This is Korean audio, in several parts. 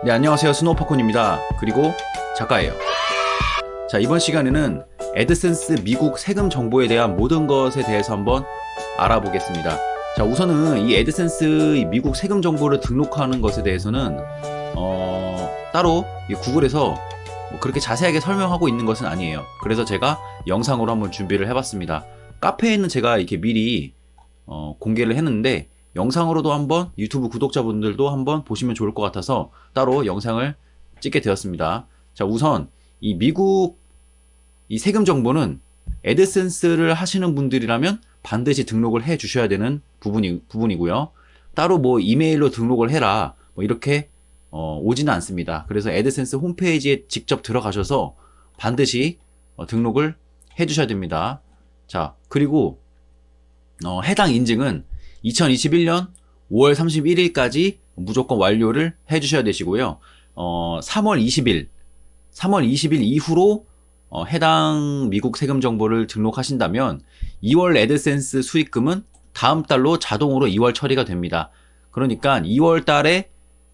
네, 안녕하세요. 스노우팝콘입니다. 그리고 작가예요. 자, 이번 시간에는 애드센스 미국 세금 정보에 대한 모든 것에 대해서 한번 알아보겠습니다. 자, 우선은 이 애드센스 이 미국 세금 정보를 등록하는 것에 대해서는 따로 이 구글에서 뭐 그렇게 자세하게 설명하고 있는 것은 아니에요. 그래서 제가 영상으로 한번 준비를 해봤습니다. 카페에는 제가 이렇게 미리 공개를 했는데 영상으로도 한번 유튜브 구독자분들도 한번 보시면 좋을 것 같아서 따로 영상을 찍게 되었습니다. 자, 우선 이 미국 이 세금 정보는 애드센스를 하시는 분들이라면 반드시 등록을 해 주셔야 되는 부분이고요. 따로 뭐 이메일로 등록을 해라 뭐 이렇게 오지는 않습니다. 그래서 애드센스 홈페이지에 직접 들어가셔서 반드시 등록을 해 주셔야 됩니다. 자, 그리고 해당 인증은 2021년 5월 31일까지 무조건 완료를 해 주셔야 되시고요. 3월 20일 이후로 해당 미국 세금 정보를 등록하신다면 2월 애드센스 수익금은 다음 달로 자동으로 2월 처리가 됩니다. 그러니까 2월 달에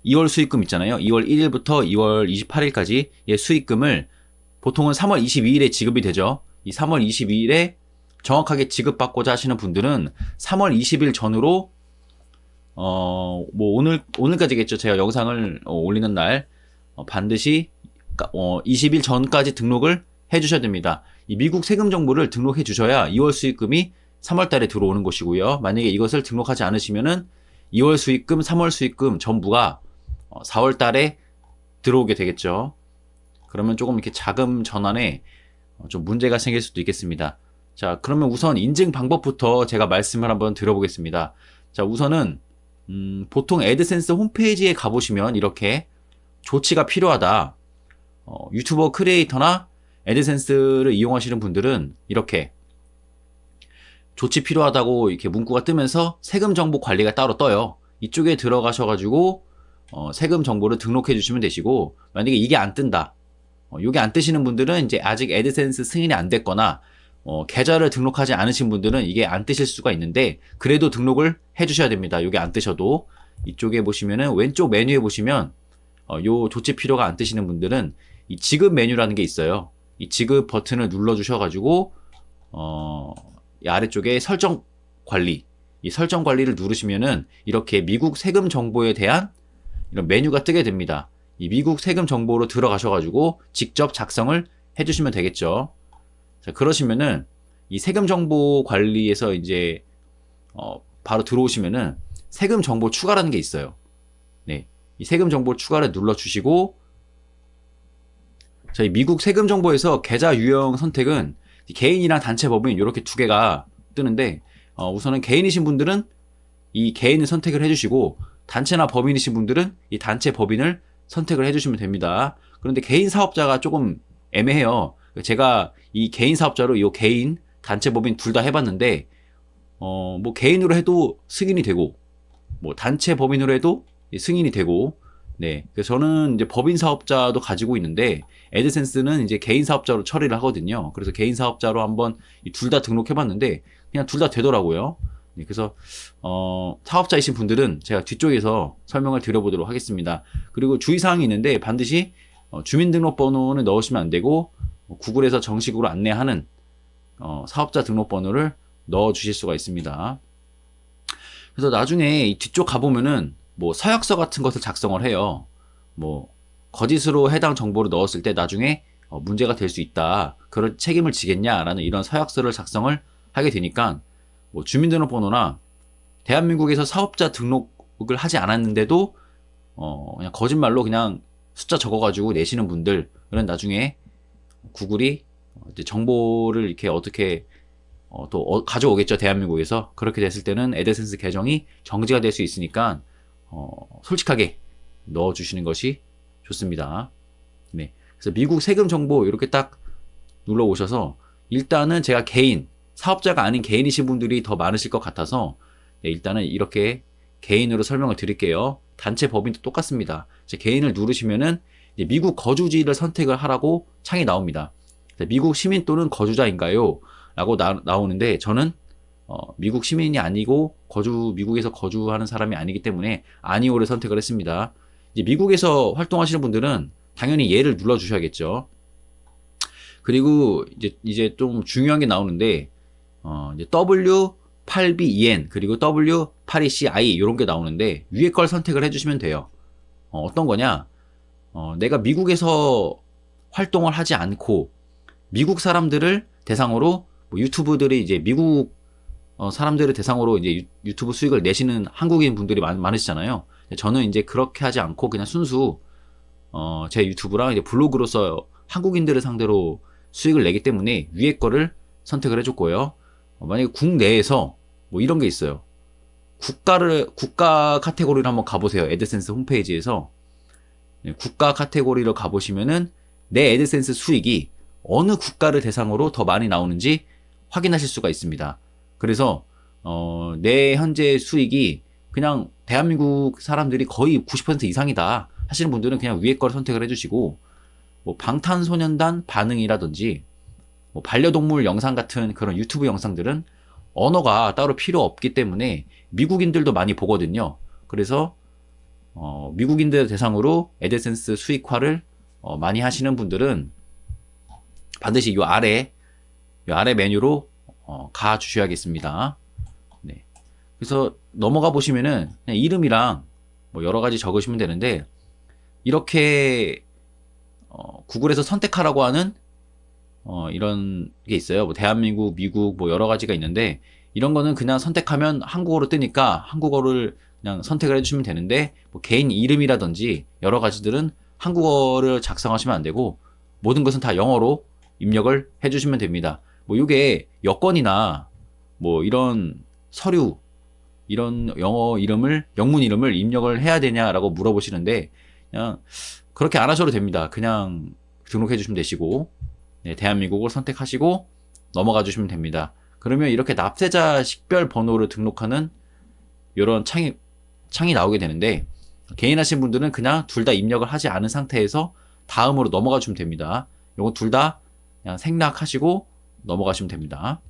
2월 수익금 있잖아요. 2월 1일부터 2월 28일까지의 수익금을 보통은 3월 22일에 지급이 되죠. 이 3월 22일에 정확하게 지급받고자 하시는 분들은 3월 20일 전으로 뭐 오늘까지겠죠. 제가 영상을 올리는 날 반드시 20일 전까지 등록을 해 주셔야 됩니다. 이 미국 세금 정보를 등록해 주셔야 2월 수익금이 3월 달에 들어오는 것이고요. 만약에 이것을 등록하지 않으시면은 2월 수익금, 3월 수익금 전부가 4월 달에 들어오게 되겠죠. 그러면 조금 이렇게 자금 전환에 좀 문제가 생길 수도 있겠습니다. 자, 그러면 우선 인증 방법부터 제가 말씀을 한번 드려보겠습니다. 자, 우선은 보통 애드센스 홈페이지에 가보시면 이렇게 조치가 필요하다. 유튜버 크리에이터나 애드센스를 이용하시는 분들은 이렇게 조치 필요하다고 이렇게 문구가 뜨면서 세금 정보 관리가 따로 떠요. 이쪽에 들어가셔가지고 세금 정보를 등록해 주시면 되시고, 만약에 이게 안 뜬다. 이게 안 뜨시는 분들은 이제 아직 애드센스 승인이 안 됐거나 계좌를 등록하지 않으신 분들은 이게 안 뜨실 수가 있는데, 그래도 등록을 해 주셔야 됩니다. 이게 안 뜨셔도. 이쪽에 보시면은 왼쪽 메뉴에 보시면 요 조치 필요가 안 뜨시는 분들은 이 지급 메뉴라는 게 있어요. 이 지급 버튼을 눌러 주셔가지고 이 아래쪽에 설정 관리, 이 설정 관리를 누르시면은 이렇게 미국 세금 정보에 대한 이런 메뉴가 뜨게 됩니다. 이 미국 세금 정보로 들어가셔가지고 직접 작성을 해주시면 되겠죠. 자, 그러시면은 이 세금 정보 관리에서 이제 바로 들어오시면은 세금 정보 추가라는 게 있어요. 네, 이 세금 정보 추가를 눌러 주시고, 저희 미국 세금 정보에서 계좌 유형 선택은 개인이랑 단체 법인 이렇게 두 개가 뜨는데, 우선은 개인이신 분들은 이 개인을 선택을 해주시고, 단체나 법인이신 분들은 이 단체 법인을 선택을 해주시면 됩니다. 그런데 개인 사업자가 조금 애매해요. 제가 이 개인 사업자로 이 개인, 단체 법인 둘 다 해봤는데, 뭐 개인으로 해도 승인이 되고, 뭐 단체 법인으로 해도 승인이 되고, 네. 그래서 저는 이제 법인 사업자도 가지고 있는데, 애드센스는 이제 개인 사업자로 처리를 하거든요. 그래서 개인 사업자로 한번 둘 다 등록해봤는데, 그냥 둘 다 되더라고요. 네. 그래서, 사업자이신 분들은 제가 뒤쪽에서 설명을 드려보도록 하겠습니다. 그리고 주의사항이 있는데, 반드시 주민등록번호는 넣으시면 안 되고, 구글에서 정식으로 안내하는 사업자 등록번호를 넣어 주실 수가 있습니다. 그래서 나중에 이 뒤쪽 가보면은 뭐 서약서 같은 것을 작성을 해요. 뭐 거짓으로 해당 정보를 넣었을 때 나중에 문제가 될 수 있다. 그럴 책임을 지겠냐라는 이런 서약서를 작성을 하게 되니까, 뭐 주민등록번호나 대한민국에서 사업자 등록을 하지 않았는데도 그냥 거짓말로 그냥 숫자 적어가지고 내시는 분들은 나중에 구글이 이제 정보를 이렇게 어떻게 또 가져오겠죠. 대한민국에서. 그렇게 됐을 때는 애드센스 계정이 정지가 될 수 있으니까 솔직하게 넣어주시는 것이 좋습니다. 네. 그래서 미국 세금 정보 이렇게 딱 눌러 오셔서, 일단은 제가 개인, 사업자가 아닌 개인이신 분들이 더 많으실 것 같아서 네, 일단은 이렇게 개인으로 설명을 드릴게요. 단체 법인도 똑같습니다. 이제 개인을 누르시면은 이제 미국 거주지를 선택을 하라고 창이 나옵니다. 미국 시민 또는 거주자인가요? 라고 나오는데, 저는 미국 시민이 아니고 미국에서 거주하는 사람이 아니기 때문에 아니오를 선택을 했습니다. 이제 미국에서 활동하시는 분들은 당연히 얘를 눌러주셔야겠죠. 그리고 이제 좀 중요한 게 나오는데, 이제 W8BEN 그리고 W82CI 이런 게 나오는데 위에 걸 선택을 해주시면 돼요. 어떤 거냐? 내가 미국에서 활동을 하지 않고 미국 사람들을 대상으로 뭐 유튜브들이 이제 미국 사람들을 대상으로 이제 유튜브 수익을 내시는 한국인 분들이 많으시잖아요. 저는 이제 그렇게 하지 않고 그냥 순수 제 유튜브랑 이제 블로그로서 한국인들을 상대로 수익을 내기 때문에 위에 거를 선택을 해줬고요. 만약에 국내에서 뭐 이런 게 있어요. 국가 카테고리를 한번 가보세요. 애드센스 홈페이지에서 국가 카테고리로 가보시면은 내 애드센스 수익이 어느 국가를 대상으로 더 많이 나오는지 확인하실 수가 있습니다. 그래서 내 현재 수익이 그냥 대한민국 사람들이 거의 90% 이상이다 하시는 분들은 그냥 위에 걸 선택을 해주시고, 뭐 방탄소년단 반응이라든지 뭐 반려동물 영상 같은 그런 유튜브 영상들은 언어가 따로 필요 없기 때문에 미국인들도 많이 보거든요. 그래서 미국인들 대상으로 애드센스 수익화를 많이 하시는 분들은 반드시 이 아래 메뉴로 가 주셔야겠습니다. 네. 그래서 넘어가 보시면은 그냥 이름이랑 뭐 여러 가지 적으시면 되는데, 이렇게 구글에서 선택하라고 하는 이런 게 있어요. 뭐 대한민국, 미국 뭐 여러 가지가 있는데, 이런 거는 그냥 선택하면 한국어로 뜨니까 한국어를 그냥 선택을 해주시면 되는데, 뭐 개인 이름이라든지 여러 가지들은 한국어를 작성하시면 안 되고 모든 것은 다 영어로 입력을 해주시면 됩니다. 뭐 이게 여권이나 뭐 이런 서류, 이런 영문 이름을 입력을 해야 되냐라고 물어보시는데, 그냥 그렇게 안 하셔도 됩니다. 그냥 등록해 주시면 되시고, 네, 대한민국을 선택하시고 넘어가 주시면 됩니다. 그러면 이렇게 납세자 식별 번호를 등록하는 이런 창이 나오게 되는데, 개인 하신 분들은 그냥 둘 다 입력을 하지 않은 상태에서 다음으로 넘어가 주시면 됩니다. 요거 둘 다 그냥 생략하시고 넘어가시면 됩니다.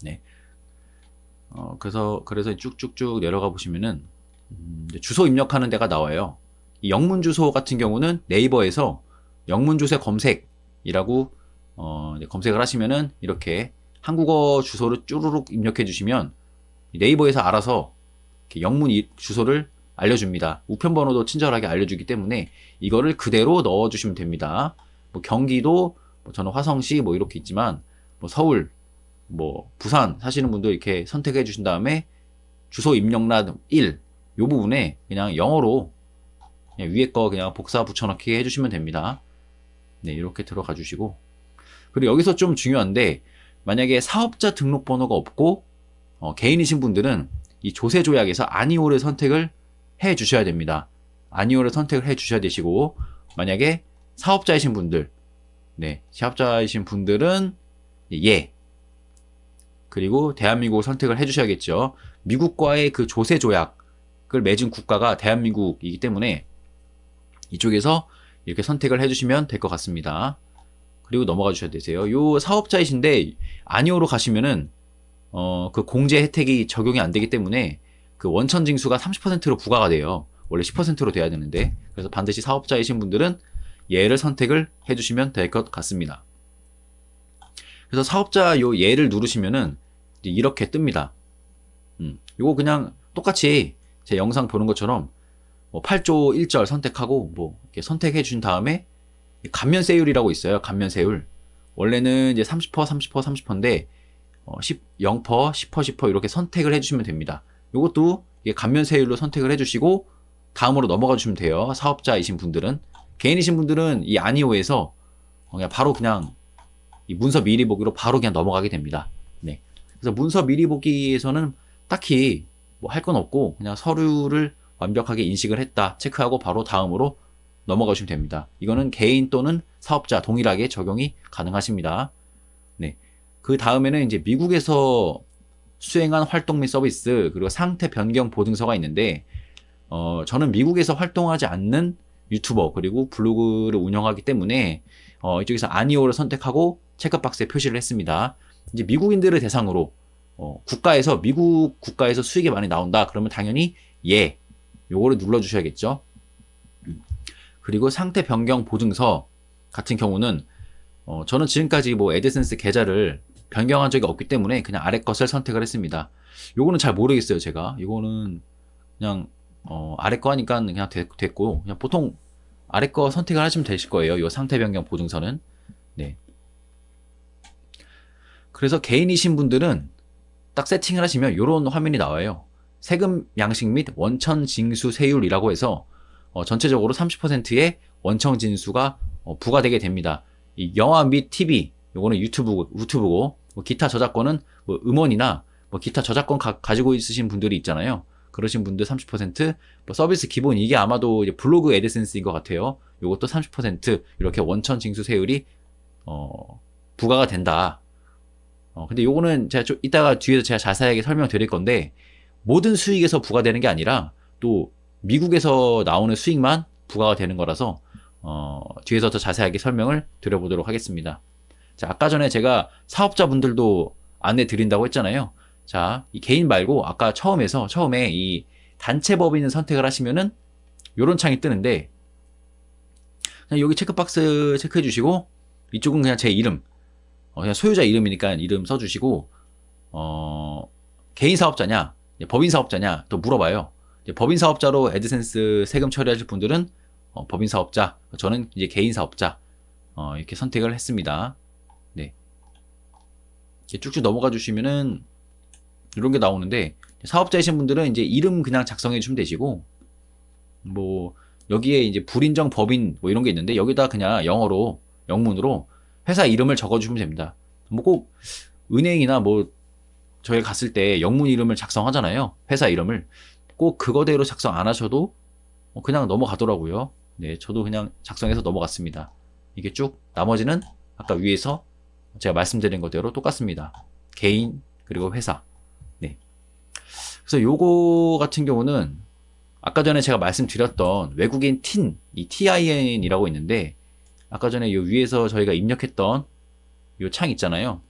네. 그래서 쭉쭉쭉 내려가 보시면은 주소 입력하는 데가 나와요. 이 영문 주소 같은 경우는 네이버에서 영문 주소 검색이라고 검색을 하시면은 이렇게 한국어 주소를 쭈루룩 입력해 주시면 네이버에서 알아서 이렇게 영문 주소를 알려줍니다. 우편번호도 친절하게 알려주기 때문에 이거를 그대로 넣어주시면 됩니다. 뭐 경기도, 뭐 저는 화성시 뭐 이렇게 있지만, 뭐 서울, 뭐 부산 사시는 분도 이렇게 선택해 주신 다음에 주소 입력란 1, 요 부분에 그냥 영어로 그냥 위에 거 그냥 복사 붙여넣기 해주시면 됩니다. 네, 이렇게 들어가 주시고, 그리고 여기서 좀 중요한데, 만약에 사업자 등록번호가 없고 개인이신 분들은 이 조세 조약에서 아니오를 선택을 해 주셔야 됩니다. 아니오를 선택을 해 주셔야 되시고, 만약에 사업자이신 분들, 네, 사업자이신 분들은 예, 그리고 대한민국을 선택을 해 주셔야겠죠. 미국과의 그 조세 조약을 맺은 국가가 대한민국이기 때문에 이쪽에서 이렇게 선택을 해 주시면 될 것 같습니다. 그리고 넘어가 주셔야 되세요. 요 사업자이신데 아니오로 가시면은 그 공제 혜택이 적용이 안 되기 때문에 그 원천 징수가 30%로 부과가 돼요. 원래 10%로 돼야 되는데, 그래서 반드시 사업자이신 분들은 예를 선택을 해주시면 될 것 같습니다. 그래서 사업자 요 예를 누르시면은 이렇게 뜹니다. 요거 그냥 똑같이 제 영상 보는 것처럼 뭐 8조 1절 선택하고 뭐 이렇게 선택해 준 다음에 감면세율이라고 있어요. 감면세율. 원래는 이제 30%, 30%, 30%인데 0%, 10%, 10% 이렇게 선택을 해주시면 됩니다. 이것도 감면세율로 선택을 해주시고 다음으로 넘어가 주시면 돼요. 사업자이신 분들은. 개인이신 분들은 이 아니오에서 그냥 바로 그냥 이 문서 미리 보기로 바로 그냥 넘어가게 됩니다. 네. 그래서 문서 미리 보기에서는 딱히 뭐 할 건 없고 그냥 서류를 완벽하게 인식을 했다 체크하고 바로 다음으로 넘어가 주시면 됩니다. 이거는 개인 또는 사업자 동일하게 적용이 가능하십니다. 네. 그 다음에는 이제 미국에서 수행한 활동 및 서비스, 그리고 상태 변경 보증서가 있는데, 저는 미국에서 활동하지 않는 유튜버, 그리고 블로그를 운영하기 때문에, 이쪽에서 아니오를 선택하고 체크박스에 표시를 했습니다. 이제 미국인들을 대상으로, 미국 국가에서 수익이 많이 나온다. 그러면 당연히, 예. 요거를 눌러주셔야겠죠. 그리고 상태 변경 보증서 같은 경우는 저는 지금까지 뭐 애드센스 계좌를 변경한 적이 없기 때문에 그냥 아래 것을 선택을 했습니다. 요거는 잘 모르겠어요, 제가. 이거는 그냥 아래 거 하니까 그냥 됐고, 그냥 보통 아래 거 선택을 하시면 되실 거예요. 요 상태 변경 보증서는. 네. 그래서 개인이신 분들은 딱 세팅을 하시면 이런 화면이 나와요. 세금 양식 및 원천 징수 세율이라고 해서 전체적으로 30%의 원천 징수가 부과되게 됩니다. 이 영화 및 TV, 요거는 유튜브고, 뭐 기타 저작권은 뭐 음원이나 뭐 기타 저작권 가지고 있으신 분들이 있잖아요. 그러신 분들 30%, 뭐 서비스 기본, 이게 아마도 이제 블로그 애드센스인 것 같아요. 요것도 30% 이렇게 원천 징수 세율이 부과가 된다. 근데 요거는 제가 좀 이따가 뒤에서 제가 자세하게 설명드릴 건데, 모든 수익에서 부과되는 게 아니라 또 미국에서 나오는 수익만 부과가 되는 거라서 뒤에서 더 자세하게 설명을 드려보도록 하겠습니다. 자, 아까 전에 제가 사업자분들도 안내 드린다고 했잖아요. 자, 이 개인 말고 아까 처음에 이 단체 법인을 선택을 하시면은 요런 창이 뜨는데, 그냥 여기 체크박스 체크해 주시고, 이쪽은 그냥 제 이름, 그냥 소유자 이름이니까 이름 써주시고, 개인 사업자냐, 법인 사업자냐 또 물어봐요. 법인 사업자로 애드센스 세금 처리하실 분들은 법인 사업자, 저는 이제 개인 사업자 이렇게 선택을 했습니다. 네, 이렇게 쭉쭉 넘어가 주시면은 이런 게 나오는데, 사업자이신 분들은 이제 이름 그냥 작성해 주시면 되시고, 뭐 여기에 이제 불인정 법인 뭐 이런 게 있는데, 여기다 그냥 영문으로 회사 이름을 적어 주시면 됩니다. 뭐 꼭 은행이나 뭐 저희 갔을 때 영문 이름을 작성하잖아요. 회사 이름을 꼭 그거대로 작성 안 하셔도 그냥 넘어가더라고요. 네, 저도 그냥 작성해서 넘어갔습니다. 이게 쭉 나머지는 아까 위에서 제가 말씀드린 것대로 똑같습니다. 개인 그리고 회사. 네. 그래서 요거 같은 경우는 아까 전에 제가 말씀드렸던 외국인 이 TIN이라고 있는데, 아까 전에 요 위에서 저희가 입력했던 요 창 있잖아요.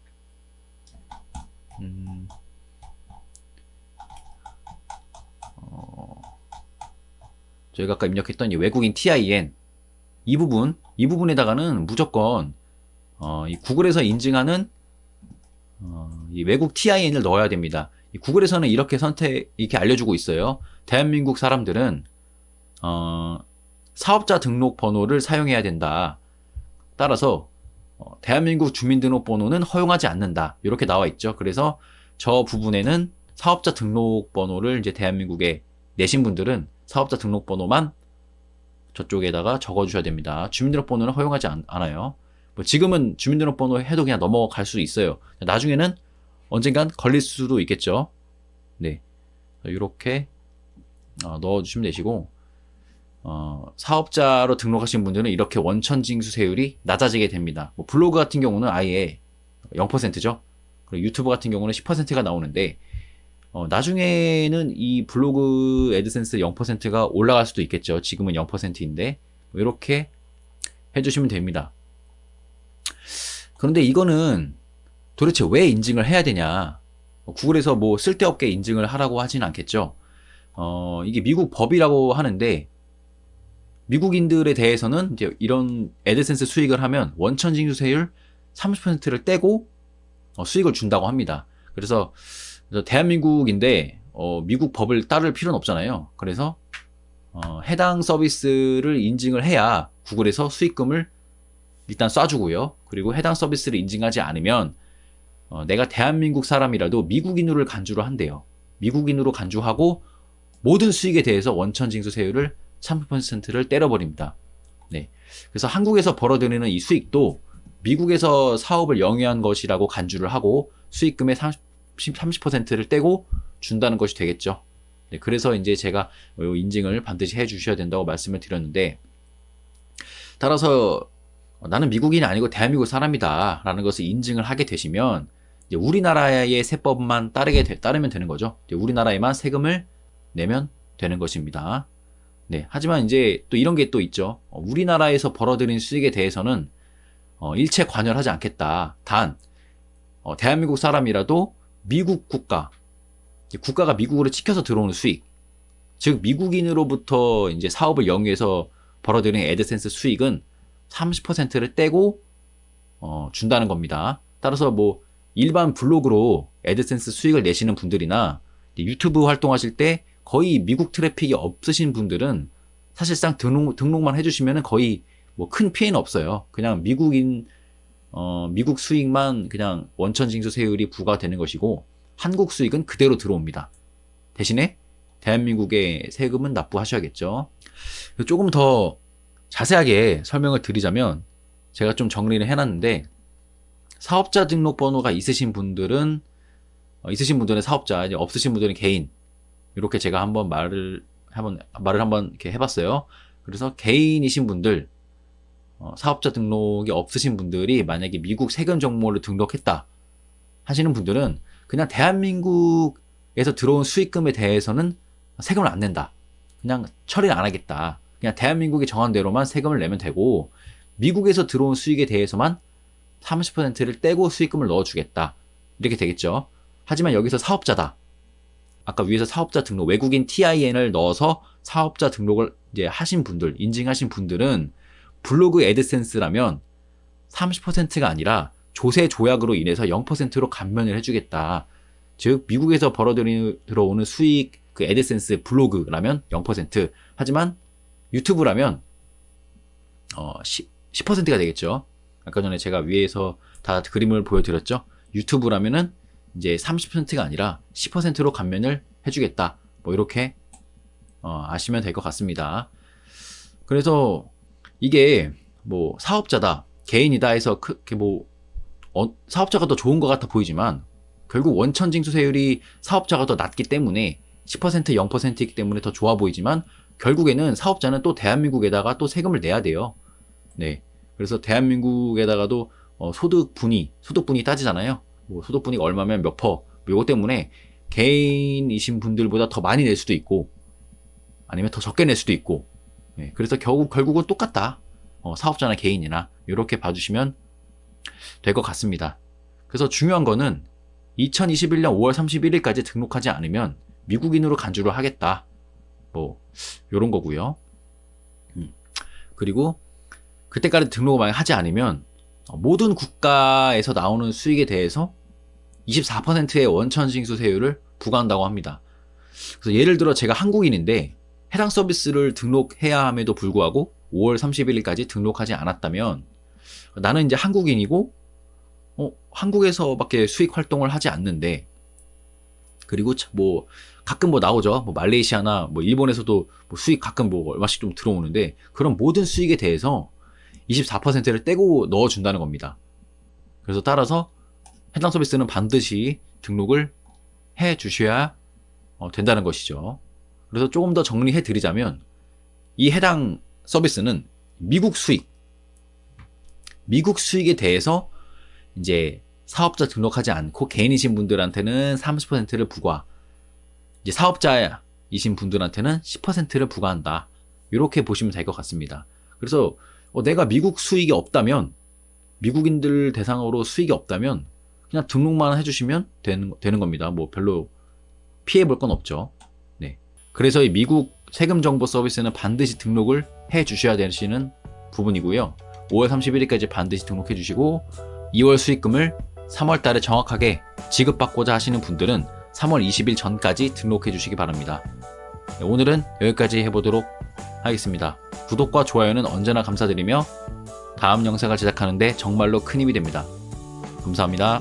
저희가 아까 입력했던 이 외국인 TIN 이 부분에다가는 무조건 이 구글에서 인증하는 이 외국 TIN을 넣어야 됩니다. 이 구글에서는 이렇게 알려주고 있어요. 대한민국 사람들은 사업자 등록 번호를 사용해야 된다. 따라서 대한민국 주민등록번호는 허용하지 않는다. 이렇게 나와 있죠. 그래서 저 부분에는 사업자 등록번호를 이제 대한민국에 내신 분들은 사업자 등록번호만 저쪽에다가 적어주셔야 됩니다. 주민등록번호는 허용하지 않아요. 뭐 지금은 주민등록번호 해도 그냥 넘어갈 수 있어요. 나중에는 언젠간 걸릴 수도 있겠죠. 네, 이렇게 넣어주시면 되시고, 사업자로 등록하신 분들은 이렇게 원천징수세율이 낮아지게 됩니다. 뭐 블로그 같은 경우는 아예 0%죠. 그리고 유튜브 같은 경우는 10%가 나오는데, 나중에는 이 블로그 애드센스 0%가 올라갈 수도 있겠죠. 지금은 0%인데 이렇게 해주시면 됩니다. 그런데 이거는 도대체 왜 인증을 해야 되냐? 구글에서 뭐 쓸데없게 인증을 하라고 하진 않겠죠. 이게 미국 법이라고 하는데, 미국인들에 대해서는 이제 이런 애드센스 수익을 하면 원천징수세율 30%를 떼고 수익을 준다고 합니다. 그래서 대한민국인데 미국 법을 따를 필요는 없잖아요. 그래서 해당 서비스를 인증을 해야 구글에서 수익금을 일단 쏴주고요. 그리고 해당 서비스를 인증하지 않으면 내가 대한민국 사람이라도 미국인으로 간주를 한대요. 미국인으로 간주하고 모든 수익에 대해서 원천징수세율을 30%를 때려버립니다. 네. 그래서 한국에서 벌어들이는 이 수익도 미국에서 사업을 영위한 것이라고 간주를 하고 수익금의 30%를 떼고 준다는 것이 되겠죠. 네, 그래서 이제 제가 인증을 반드시 해 주셔야 된다고 말씀을 드렸는데, 따라서 나는 미국인이 아니고 대한민국 사람이다 라는 것을 인증을 하게 되시면 이제 우리나라의 세법만 따르면 되는 거죠. 이제 우리나라에만 세금을 내면 되는 것입니다. 네, 하지만 이제 또 이런 게 또 있죠. 우리나라에서 벌어들인 수익에 대해서는 일체 관여하지 않겠다. 단 대한민국 사람이라도 미국 국가가 미국으로 찍혀서 들어오는 수익, 즉 미국인으로부터 이제 사업을 영위해서 벌어들인 애드센스 수익은 30%를 떼고 준다는 겁니다. 따라서 뭐 일반 블로그로 애드센스 수익을 내시는 분들이나 유튜브 활동하실 때 거의 미국 트래픽이 없으신 분들은 사실상 등록만 해주시면 거의 뭐 큰 피해는 없어요. 그냥 미국 수익만 그냥 원천징수세율이 부과되는 것이고 한국 수익은 그대로 들어옵니다. 대신에 대한민국의 세금은 납부하셔야겠죠. 조금 더 자세하게 설명을 드리자면 제가 좀 정리를 해놨는데 사업자 등록번호가 있으신 분들은 사업자, 없으신 분들은 개인, 이렇게 제가 한번 말을 한번 이렇게 해봤어요. 그래서 개인이신 분들, 사업자 등록이 없으신 분들이 만약에 미국 세금 정보를 등록했다 하시는 분들은 그냥 대한민국에서 들어온 수익금에 대해서는 세금을 안 낸다. 그냥 처리를 안 하겠다. 그냥 대한민국이 정한 대로만 세금을 내면 되고 미국에서 들어온 수익에 대해서만 30%를 떼고 수익금을 넣어주겠다. 이렇게 되겠죠. 하지만 여기서 사업자다. 아까 위에서 사업자 등록, 외국인 TIN을 넣어서 사업자 등록을 이제 하신 분들, 인증하신 분들은 블로그 애드센스라면 30%가 아니라 조세 조약으로 인해서 0%로 감면을 해주겠다. 즉 미국에서 들어오는 수익 그 애드센스 블로그라면 0%, 하지만 유튜브라면 10%가 되겠죠. 아까 전에 제가 위에서 다 그림을 보여드렸죠. 유튜브라면은 이제 30%가 아니라 10%로 감면을 해주겠다. 뭐 이렇게 아시면 될 것 같습니다. 그래서 이게 뭐 사업자다, 개인이다 해서 사업자가 더 좋은 것 같아 보이지만 결국 원천징수세율이 사업자가 더 낮기 때문에 10%, 0%이기 때문에 더 좋아 보이지만 결국에는 사업자는 또 대한민국에다가 또 세금을 내야 돼요. 네. 그래서 대한민국에다가도 소득분이 따지잖아요. 뭐 소득분위가 얼마면 몇 퍼, 이거 때문에 개인이신 분들보다 더 많이 낼 수도 있고 아니면 더 적게 낼 수도 있고, 네, 그래서 결국은 똑같다. 사업자나 개인이나 이렇게 봐주시면 될 것 같습니다. 그래서 중요한 거는 2021년 5월 31일까지 등록하지 않으면 미국인으로 간주를 하겠다. 뭐 요런 거고요. 그리고 그때까지 등록을 만약 하지 않으면 모든 국가에서 나오는 수익에 대해서 24%의 원천징수세율을 부과한다고 합니다. 그래서 예를 들어 제가 한국인인데 해당 서비스를 등록해야 함에도 불구하고 5월 31일까지 등록하지 않았다면 나는 이제 한국인이고 한국에서밖에 수익 활동을 하지 않는데, 그리고 뭐 가끔 뭐 나오죠. 뭐 말레이시아나 뭐 일본에서도 뭐 수익 가끔 뭐 얼마씩 좀 들어오는데 그런 모든 수익에 대해서 24%를 떼고 넣어준다는 겁니다. 그래서 따라서 해당 서비스는 반드시 등록을 해 주셔야 된다는 것이죠. 그래서 조금 더 정리해 드리자면 이 해당 서비스는 미국 수익에 대해서 이제 사업자 등록하지 않고 개인이신 분들한테는 30%를 부과, 이제 사업자이신 분들한테는 10%를 부과한다. 이렇게 보시면 될 것 같습니다. 그래서 내가 미국 수익이 없다면, 미국인들 대상으로 수익이 없다면 그냥 등록만 해주시면 되는 겁니다. 뭐 별로 피해 볼 건 없죠. 네. 그래서 이 미국 세금 정보 서비스는 반드시 등록을 해 주셔야 되시는 부분이고요. 5월 31일까지 반드시 등록해 주시고 2월 수익금을 3월 달에 정확하게 지급받고자 하시는 분들은 3월 20일 전까지 등록해 주시기 바랍니다. 네, 오늘은 여기까지 해보도록 하겠습니다. 구독과 좋아요는 언제나 감사드리며 다음 영상을 제작하는데 정말로 큰 힘이 됩니다. 감사합니다.